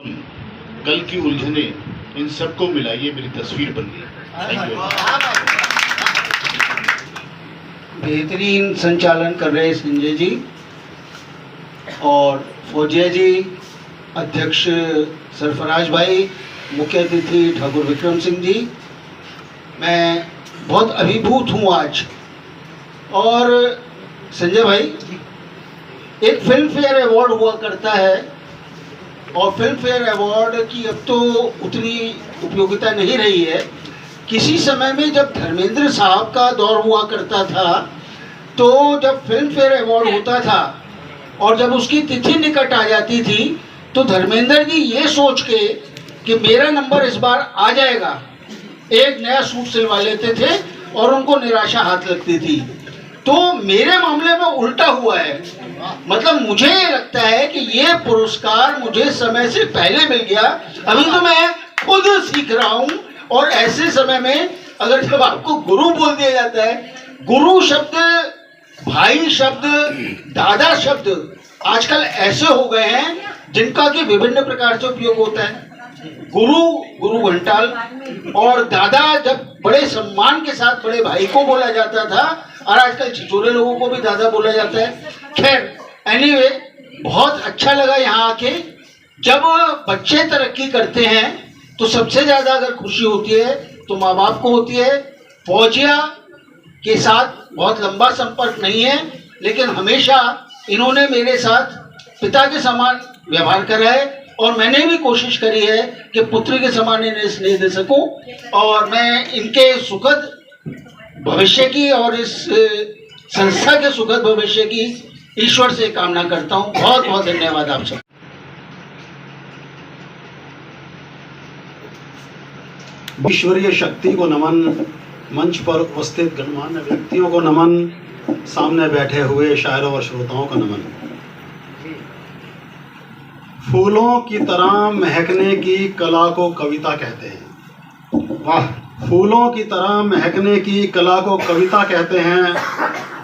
कल की उलझने इन सबको मिलाइए, मेरी तस्वीर बन गई। Thank you. बेहतरीन संचालन कर रहे संजय जी और फौजिया जी, अध्यक्ष सरफराज भाई, मुख्य अतिथि ठाकुर विक्रम सिंह जी। मैं बहुत अभिभूत हूँ आज। और संजय भाई, एक फिल्म फेयर अवार्ड हुआ करता है और फिल्म फेयर अवार्ड की अब तो उतनी उपयोगिता नहीं रही है। किसी समय में जब धर्मेंद्र साहब का दौर हुआ करता था तो जब फिल्म फेयर अवार्ड होता था और जब उसकी तिथि निकट आ जाती थी तो धर्मेंद्र जी ये सोच के कि मेरा नंबर इस बार आ जाएगा, एक नया सूट सिलवा लेते थे और उनको निराशा हाथ लगती थी। तो मेरे मामले में उल्टा हुआ है। मतलब मुझे ये लगता है कि ये पुरस्कार मुझे समय से पहले मिल गया। अभी तो मैं खुद सीख रहा हूँ। और ऐसे समय में अगर जब आपको गुरु बोल दिया जाता है, गुरु शब्द, भाई शब्द, दादा शब्द आजकल ऐसे हो गए हैं जिनका कि विभिन्न प्रकार से उपयोग होता है। गुरु घंटाल और दादा जब बड़े सम्मान के साथ बड़े भाई को बोला जाता था, और आजकल छिछोरे लोगों को भी दादा बोला जाता है। खैर एनीवे, बहुत अच्छा लगा यहाँ आके। जब बच्चे तरक्की करते हैं तो सबसे ज्यादा अगर खुशी होती है तो माँ बाप को होती है। फौजिया के साथ बहुत लंबा संपर्क नहीं है, लेकिन हमेशा इन्होंने मेरे साथ पिता के समान व्यवहार करा है और मैंने भी कोशिश करी है कि पुत्र के समान इन्हें स्नेह दे सकूं। और मैं इनके सुखद भविष्य की और इस संस्था के सुखद भविष्य की ईश्वर से कामना करता हूं। बहुत बहुत धन्यवाद आप सब। ईश्वरीय शक्ति को नमन, मंच पर उपस्थित गणमान्य व्यक्तियों को नमन, सामने बैठे हुए शायरों और श्रोताओं का नमन। फूलों की तरह महकने की कला को कविता कहते हैं। वाह! फूलों की तरह महकने की कला को कविता कहते हैं।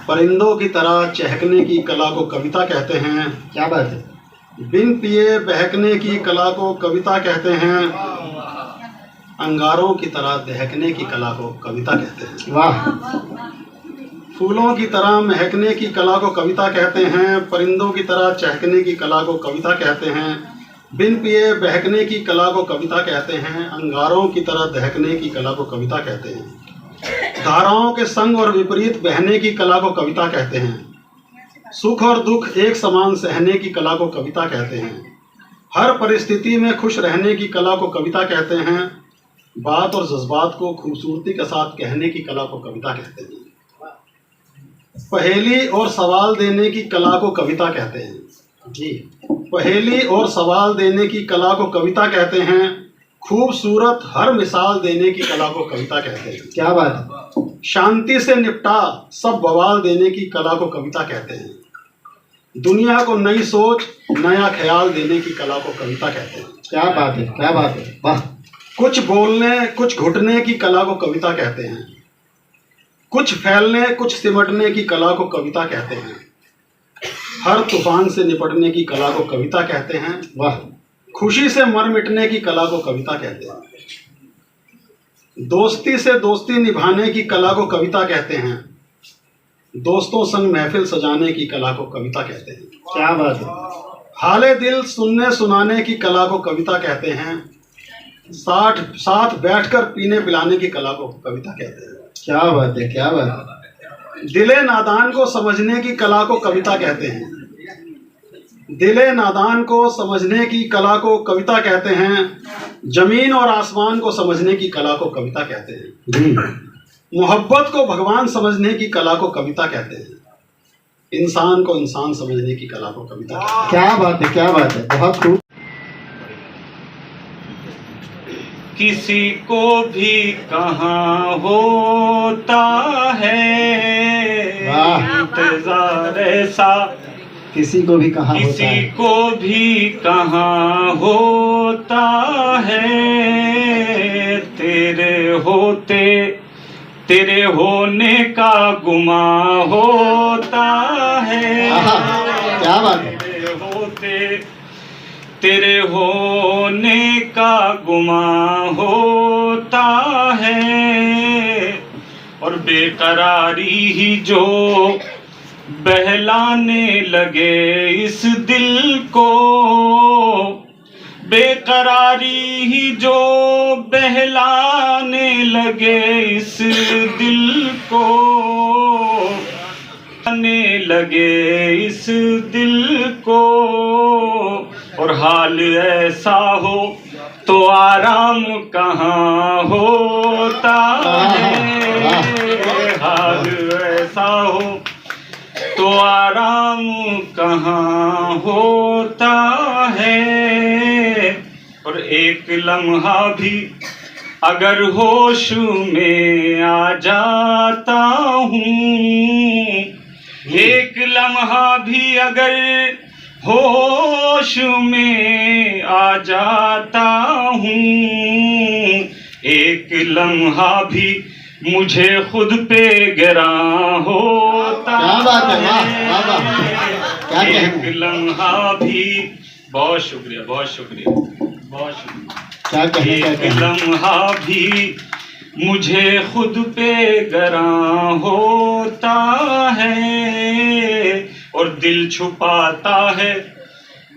परिंदों की तरह चहकने की कला को कविता कहते हैं। क्या बात है। बिन पिए बहकने की कला को कविता कहते हैं। अंगारों की तरह दहकने की कला को कविता कहते हैं। वाह! फूलों की तरह महकने की कला को कविता कहते हैं। परिंदों की तरह चहकने की कला को कविता कहते हैं। बिन पिए बहकने की कला को कविता कहते हैं। अंगारों की तरह दहकने की कला को कविता कहते हैं। धाराओं के संग और विपरीत बहने की कला को कविता कहते हैं। सुख और दुख एक समान सहने की कला को कविता कहते हैं। हर परिस्थिति में खुश रहने की कला को कविता कहते हैं। बात और जज्बात को खूबसूरती के साथ कहने की कला को कविता कहते हैं। पहेली और सवाल देने की कला को कविता कहते हैं। जी, पहेली और सवाल देने की कला को कविता कहते हैं। खूबसूरत हर मिसाल देने की कला को कविता कहते हैं। क्या बात है। शांति से निपटा सब बवाल देने की कला को कविता कहते हैं। दुनिया को नई सोच, नया ख्याल देने की कला को कविता कहते हैं। क्या बात है, क्या बात है। वाह! कुछ बोलने, कुछ घुटने की कला को कविता कहते हैं। कुछ फैलने, कुछ सिमटने की कला को कविता कहते हैं। हर तूफान से निपटने की कला को कविता कहते हैं। वाह! खुशी से मर मिटने की कला को कविता कहते हैं। दोस्ती से दोस्ती निभाने की कला को कविता कहते हैं। दोस्तों संग महफिल सजाने की कला को कविता कहते हैं। क्या बात है। हाले दिल सुनने सुनाने की कला को कविता कहते हैं। साथ बैठकर पीने पिलाने की कला को कविता कहते हैं। क्या बात है, क्या बात है। दिले नादान को समझने की कला को कविता कहते हैं। दिले नादान को समझने की कला को कविता कहते हैं। जमीन और आसमान को समझने की कला को कविता कहते हैं। मोहब्बत को भगवान समझने की कला को कविता कहते हैं। इंसान को इंसान समझने की कला को कविता कहते हैं। क्या बात है, क्या बात है। बहुत खूब। किसी को भी कहाँ होता है इंतजार ऐसा, किसी को भी कहाँ होता किसी है। को भी कहाँ होता है। तेरे होने का गुमा होता है। क्या बात है। तेरे होते तेरे होने का गुमान होता है, और बेकरारी ही जो बहलाने लगे इस दिल को, बेकरारी ही जो बहलाने लगे इस दिल को, आने लगे इस दिल को, और हाल ऐसा हो तो आराम कहाँ होता है, हाल ऐसा हो तो आराम कहाँ होता है, और एक लम्हा भी अगर होश में आ जाता हूँ, एक लम्हा भी अगर होश में आ जाता हूँ, एक लम्हा भी मुझे खुद पे गिरा होता क्या बात है, वाह वाह वाह, क्या एक कहने, लम्हा भी, बहुत शुक्रिया बहुत शुक्रिया बहुत शुक्रिया, क्या कहने, क्या एक कहने। लम्हा भी मुझे खुद पे गिरा होता है, और दिल छुपाता है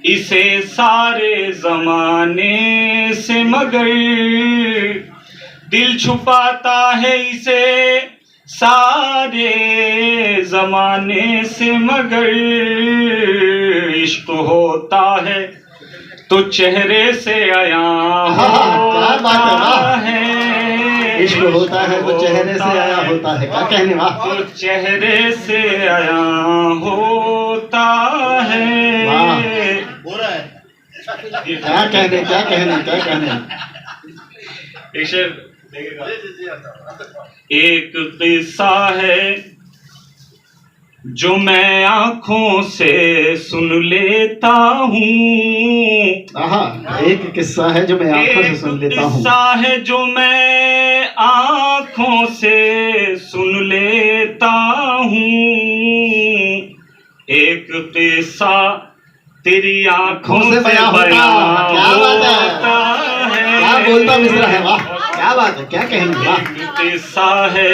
इसे सारे जमाने से, मगर दिल छुपाता है इसे सारे जमाने से, मगर इश्क होता है तो चेहरे से आया क्या बात है, वाह। है, इश्क होता है तो चेहरे से आया होता है, क्या कहने, वाह। तो चेहरे से आया होता है, हो रहा है। क्या कहने, क्या कहने, क्या कहने। एक शेर देखेगा। एक किस्सा है जो मैं आंखों से सुन लेता हूँ, आहा, एक किस्सा है जो मैं आंखों से सुन लेता हूँ, किस्सा है जो मैं आंखों से सुन लेता हूँ, एक किस्सा तेरी आंखों से बयां क्या बात है, होता है, क्या बोलता मिश्रा है, वाह, क्या बात है, क्या कहने, वाह। एक किस्सा है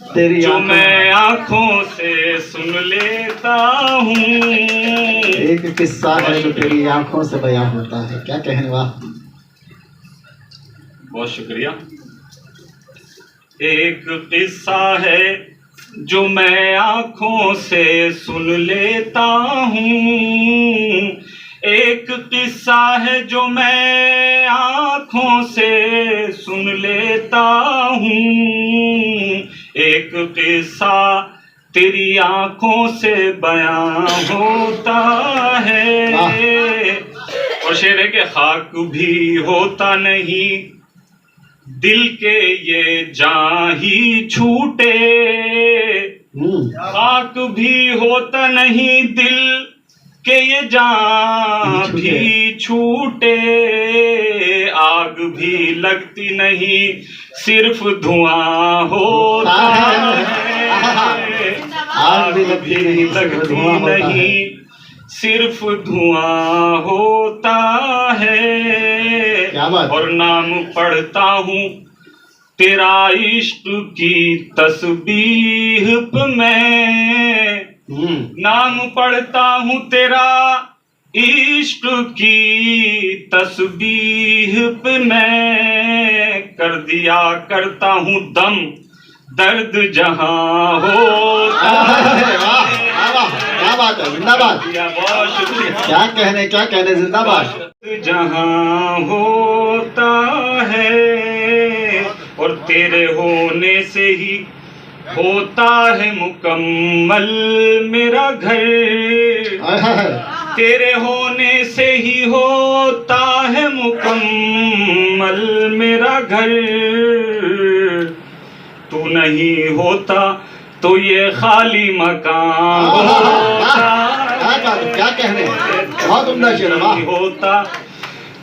तेरी जो आंखों, मैं आंखों से सुन लेता हूँ, एक किस्सा है जो तेरी आंखों से बयां होता है, क्या कहने, वाह। बहुत शुक्रिया। एक किस्सा है जो मैं आंखों से सुन लेता हूँ, एक किस्सा है जो मैं आंखों से सुन लेता हूँ, एक किस्सा तेरी आंखों से बयां होता है, और शेर है कि खाक भी होता नहीं दिल के ये जां ही छूटे, खाक भी होता नहीं दिल के ये जां भी छूटे, आग भी लगती नहीं सिर्फ धुआं होता है, आग भी लगती नहीं, सिर्फ धुआं होता है। नहीं सिर्फ धुआं होता है, क्या बात। और नाम पढ़ता हूँ तेरा इश्क की तस्बीह पे मैं, नाम पढ़ता हूँ तेरा इश्क की तस्बीह पे मैं, कर दिया करता हूँ दम दर्द जहाँ होता है, क्या बात है, जिंदाबाद, बहुत शुक्रिया। क्या कहने, जिंदाबाद। जहाँ होता है, और तेरे होने से ही होता है मुकम्मल मेरा घर, तेरे होने से ही होता है मुकम्मल मेरा घर, तू नहीं होता तो ये खाली मकान होता, क्या कहने, बहुत उम्दा शेर, वाह। होता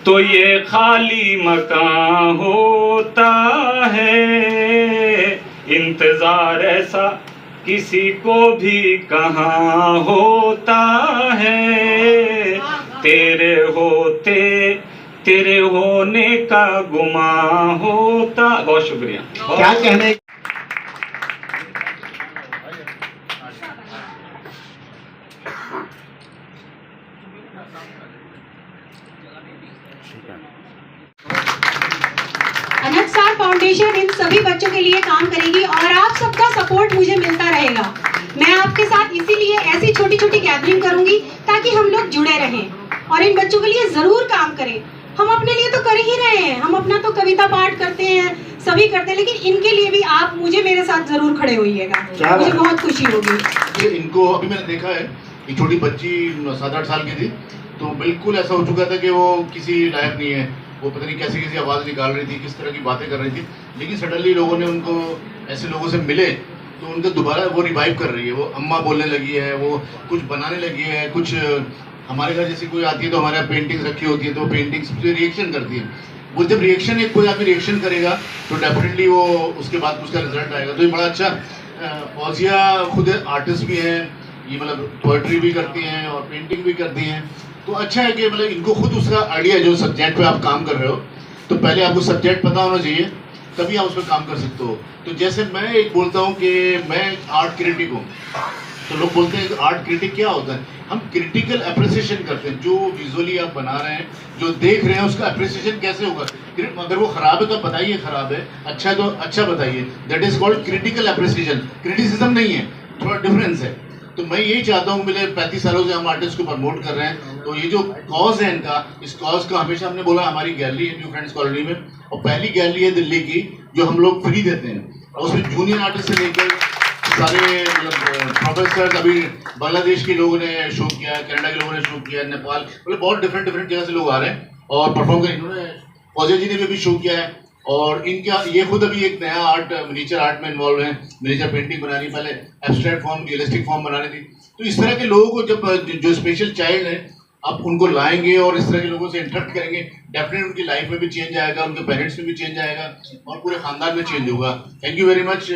तो ये खाली मकान होता है, इंतजार ऐसा किसी को भी कहाँ होता है, तेरे होते तेरे होने का गुमा होता। बहुत शुक्रिया। क्या कहने। अनंत स्टार फाउंडेशन इन सभी बच्चों के लिए काम करेगी और आप सबका सपोर्ट मुझे मिलता रहेगा। मैं आपके साथ इसीलिए ऐसी छोटी छोटी गैदरिंग करूंगी ताकि हम लोग जुड़े रहें और इन बच्चों के लिए जरूर काम करें। हम अपने लिए तो कर ही रहे हैं, हम अपना तो कविता पाठ करते हैं, सभी करते हैं, लेकिन इनके लिए भी आप मुझे मेरे साथ जरूर खड़े होइएगा, मुझे बहुत खुशी होगी। इनको अभी मैंने देखा है, ये छोटी बच्ची 7-8 साल की थी, तो बिल्कुल ऐसा हो चुका था कि वो किसी लायक नहीं है, वो पता नहीं कैसी कैसी आवाज़ निकाल रही थी, किस तरह की बातें कर रही थी, लेकिन सडनली लोगों ने उनको ऐसे लोगों से मिले तो उनको दोबारा वो रिवाइव कर रही है, वो अम्मा बोलने लगी है, वो कुछ बनाने लगी है, कुछ हमारे घर जैसे कोई आती है तो हमारे यहाँ पेंटिंग्स रखी होती है तो पेंटिंग्स पे रिएक्शन करती है। वो जब रिएक्शन एक कोई आदमी रिएक्शन करेगा तो डेफिनेटली वो उसके बाद उसका रिजल्ट आएगा। तो ये बड़ा अच्छा। फौजिया खुद आर्टिस्ट भी हैं, ये मतलब पोइट्री भी करती हैं और पेंटिंग भी करती हैं, तो अच्छा है कि मतलब इनको खुद उसका आइडिया, जो सब्जेक्ट पे आप काम कर रहे हो तो पहले आपको सब्जेक्ट पता होना चाहिए, तभी आप उस पर काम कर सकते हो। तो जैसे मैं एक बोलता हूँ कि मैं आर्ट क्रिटिक हूँ, तो लोग बोलते हैं आर्ट क्रिटिक क्या होता है। हम क्रिटिकल अप्रिसिएशन करते हैं, जो विजुअली आप बना रहे हैं, जो देख रहे हैं, उसका अप्रिसिएशन कैसे होगा। अगर वो खराब है तो बताइए खराब है, अच्छा है तो अच्छा बताइए, that is called critical appreciation. Criticism नहीं है, थोड़ा डिफरेंस है। तो मैं यही चाहता हूँ, मेरे 35 सालों से हम आर्टिस्ट को प्रमोट कर रहे हैं, तो ये जो कॉज है इनका, इस कॉज का हमेशा हमने बोला, हमारी गैलरी है न्यू फ्रेंड्स कॉलोनी में, और पहली गैलरी है दिल्ली की जो हम लोग फ्री देते हैं, और उसमें जूनियर आर्टिस्ट से लेकर सारे मतलब प्रोफेसर, अभी बांग्लादेश के लोगों ने शो किया, कनाडा के लोगों ने शो किया, नेपाल, मतलब बहुत डिफरेंट डिफरेंट जगह से लोग आ रहे हैं और परफॉर्म कर। इन्होंने फौजिया जी ने भी शो किया है, और इनका ये खुद अभी एक नया आर्ट, मिनिएचर आर्ट में इन्वॉल्व है, मिनिएचर पेंटिंग बनानी, पहले एब्स्ट्रैक्ट फॉर्म, रियलिस्टिक फॉर्म बनानी थी। तो इस तरह के लोगों को जब जो स्पेशल चाइल्ड है आप उनको लाएंगे और इस तरह के लोगों से इंटरेक्ट करेंगे, डेफिनेटली उनकी लाइफ में भी चेंज आएगा, उनके पेरेंट्स में भी चेंज आएगा और पूरे खानदान में चेंज होगा। Thank you very much.